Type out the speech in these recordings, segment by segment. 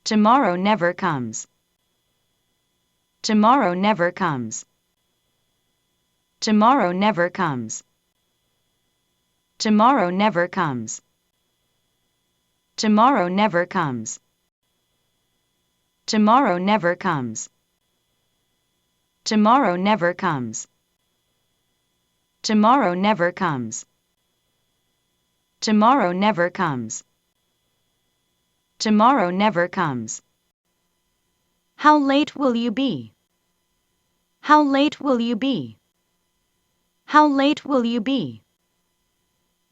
Tomorrow never comes. Tomorrow never comes. Tomorrow never comes. Tomorrow never comes. Tomorrow never comes. Tomorrow never comes. Tomorrow never comes. Tomorrow never comes. Tomorrow never comes. Tomorrow never comes. How late will you be? How late will you be? How late will you be?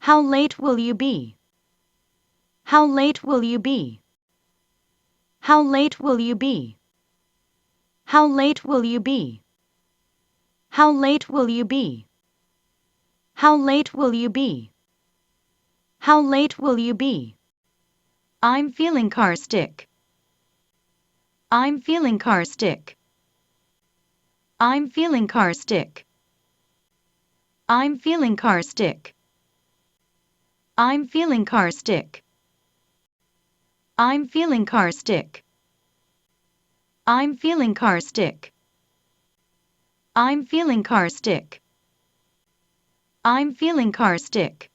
How late will you be? How late will you be? How late will you be? How late will you be? How late will you be? How late will you be? How late will you be? I'm feeling car sick. I'm feeling car sick. I'm feeling car sick. I'm feeling car sick. I'm feeling car sick. I'm feeling car sick. I'm feeling car sick. I'm feeling car sick. I'm feeling car sick.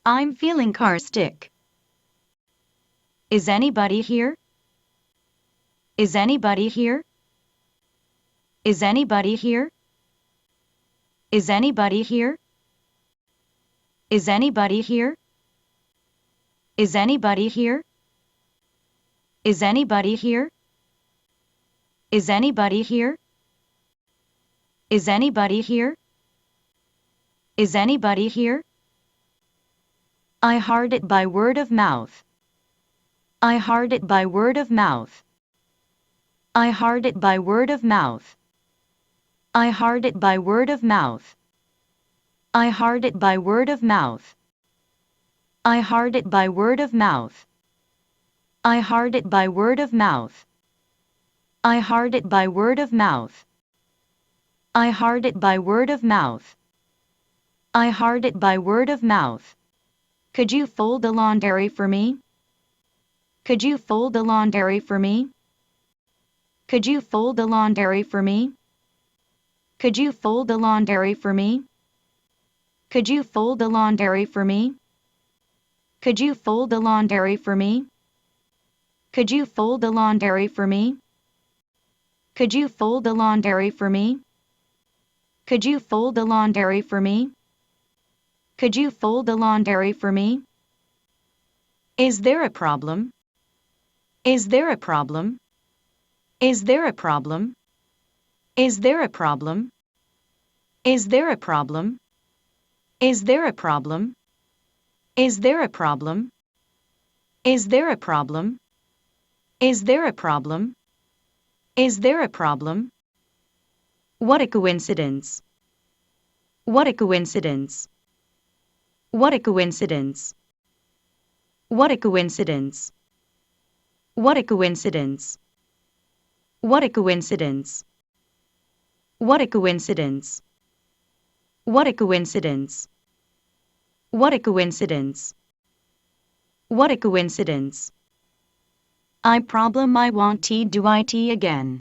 I'm feeling car sick. Is anybody here? Is anybody here? Is anybody here? Is anybody here? Is anybody here? Is anybody here? Is anybody here? Is anybody here? Is anybody here? Is anybody here? I heard it by word of mouth. I heard it by word of mouth. I heard it by word of mouth. I heard it by word of mouth. I heard it by word of mouth. I heard it by word of mouth. I heard it by word of mouth. I heard it by word of mouth. I heard it by word of mouth. I heard it by word of mouth. Could you fold the laundry for me? Could you fold the laundry for me? Could you fold the laundry for me? Could you fold the laundry for me? Could you fold the laundry for me? Could you fold the laundry for me? Could you fold the laundry for me? Could you fold the laundry for me? Could you fold the laundry for me? Could you fold the laundry for me? Is there a problem? Is there a problem? Is there a problem? Is there a problem? Is there a problem? Is there a problem? Is there a problem? Is there a problem? Is there a problem? Is there a problem? What a coincidence. What a coincidence. What a coincidence. What a coincidence. What a coincidence. What a coincidence. What a coincidence. What a coincidence. What a coincidence. What a coincidence. I problem I want to do it again.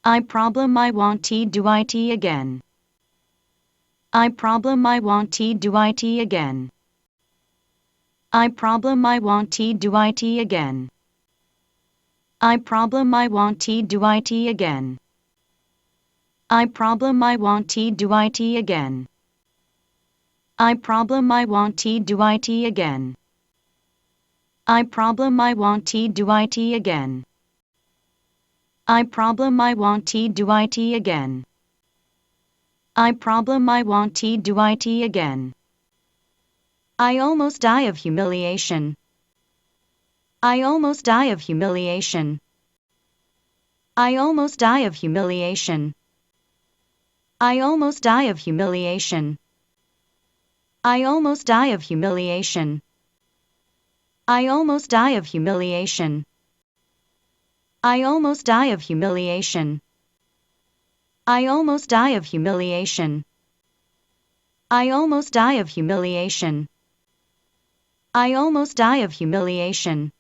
I problem I want to do it again. I problem I want to do it again. I problem I want to do it again. I problem I want to do it again. I problem I want to do it again. I problem I want to do it again. I problem I want to do it again. I problem I want to do it again. I problem I want to do it again. I almost die of humiliation. I almost die of humiliation. I almost die of humiliation. I almost die of humiliation. I almost die of humiliation. I almost die of humiliation. I almost die of humiliation. I almost die of humiliation. I almost die of humiliation. I almost die of humiliation.